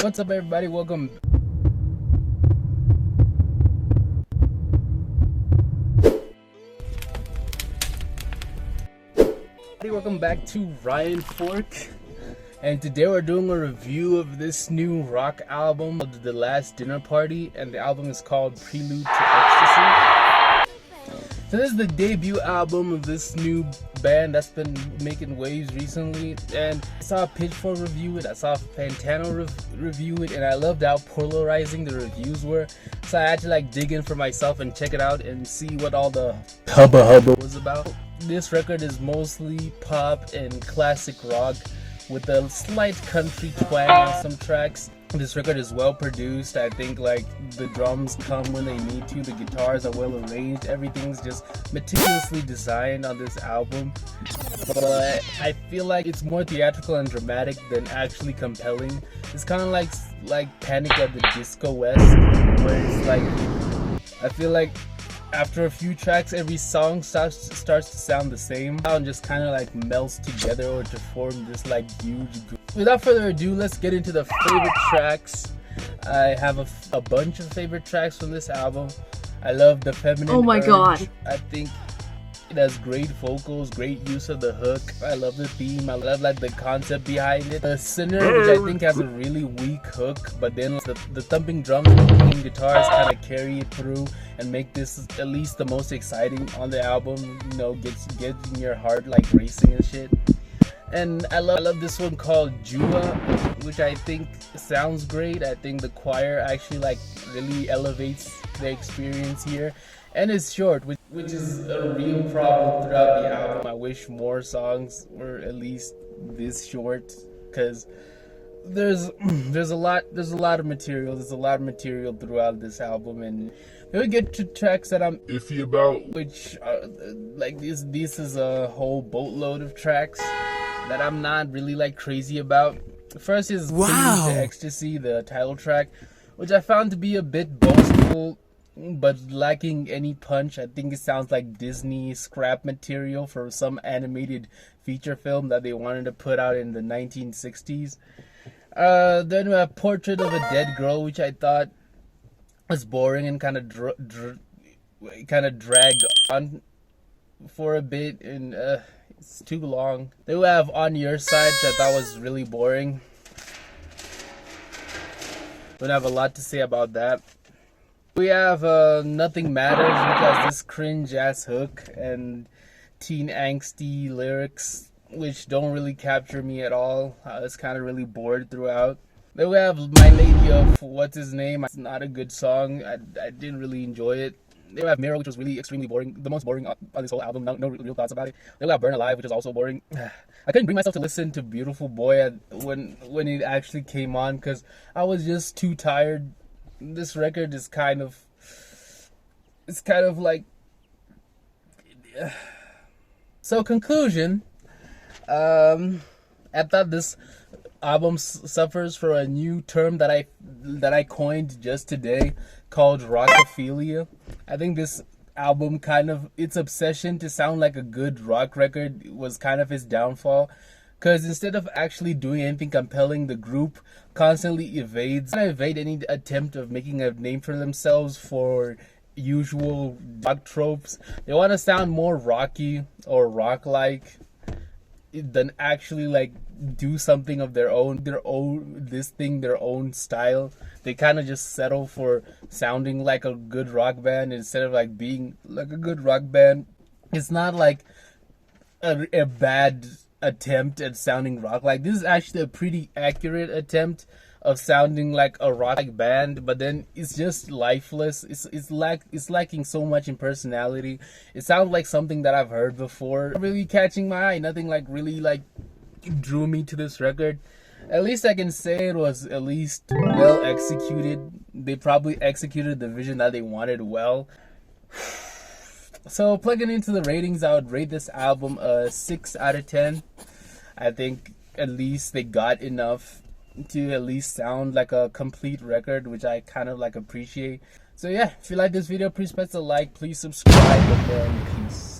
What's up, everybody? Welcome back to Ryan Fork, and today we're doing a review of this new rock album of The Last Dinner Party, and the album is called Prelude to Ecstacy. So this is the debut album of this new band that's been making waves recently, and I saw a Pitchfork review it, I saw Fantano review it, and I loved how polarizing the reviews were. So I had to dig in for myself and check it out and see what all the hubba was about. This record is mostly pop and classic rock with a slight country twang on some tracks. This record is well produced. I think the drums come when they need to, the guitars are well arranged, everything's just meticulously designed on this album. But I feel like it's more theatrical and dramatic than actually compelling. It's kind of like Panic at the Disco West, where it's I feel like after a few tracks, every song starts to sound the same and just kind of melts together or to form this huge group. Without further ado, let's get into the favorite tracks. I have a bunch of favorite tracks from this album. I love the Feminine Oh my Urge. God. I think it has great vocals, great use of the hook. I love the theme. I love the concept behind it. The Sinner, which I think has a really weak hook, but then the thumping drums and the clean guitars kind of carry it through and make this at least the most exciting on the album. You know, gets your heart racing and shit. And I love this one called GJUHA, which I think sounds great. I think the choir actually really elevates the experience here. And it's short, which is a real problem throughout the album. I wish more songs were at least this short, because there's a lot of material. There's a lot of material throughout this album, and then we get to tracks that I'm iffy about, which are this is a whole boatload of tracks that I'm not really crazy about. The first is Prelude to Ecstacy, the title track, which I found to be a bit boastful but lacking any punch. I think it sounds like Disney scrap material for some animated feature film that they wanted to put out in the 1960s. Then we have Portrait of a Dead Girl, which I thought was boring and kind of dragged on for a bit, and it's too long. Then we have On Your Side, which I thought was really boring. Don't have a lot to say about that. We have Nothing Matters, which has this cringe ass hook and teen angsty lyrics, which don't really capture me at all. I was kind of really bored throughout. Then we have My Lady of What's His Name. It's not a good song. I didn't really enjoy it. Then we have Mirror, which was really extremely boring. The most boring on this whole album. No real thoughts about it. Then we have Burn Alive, which is also boring. I couldn't bring myself to listen to Beautiful Boy when it actually came on, because I was just too tired. This record is kind of so conclusion, I thought this album suffers for a new term that I coined just today, called rockophilia. I think this album its obsession to sound like a good rock record was kind of its downfall, because instead of actually doing anything compelling, the group constantly evade any attempt of making a name for themselves for usual rock tropes. They want to sound more rocky or rock-like than actually do something of their own style. They kind of just settle for sounding like a good rock band instead of being like a good rock band. It's not a bad attempt at sounding rock. This is actually a pretty accurate attempt of sounding like a rock band, but then it's just lifeless. It's lacking so much in personality. It sounds like something that I've heard before. Not really catching my eye. Nothing really drew me to this record. At least I can say it was at least well executed. They probably executed the vision that they wanted well. So plugging into the ratings, I would rate this album a 6 out of 10. I think at least they got enough to at least sound like a complete record, which I kind of appreciate. So yeah, if you like this video, please press the like, please subscribe, and then peace.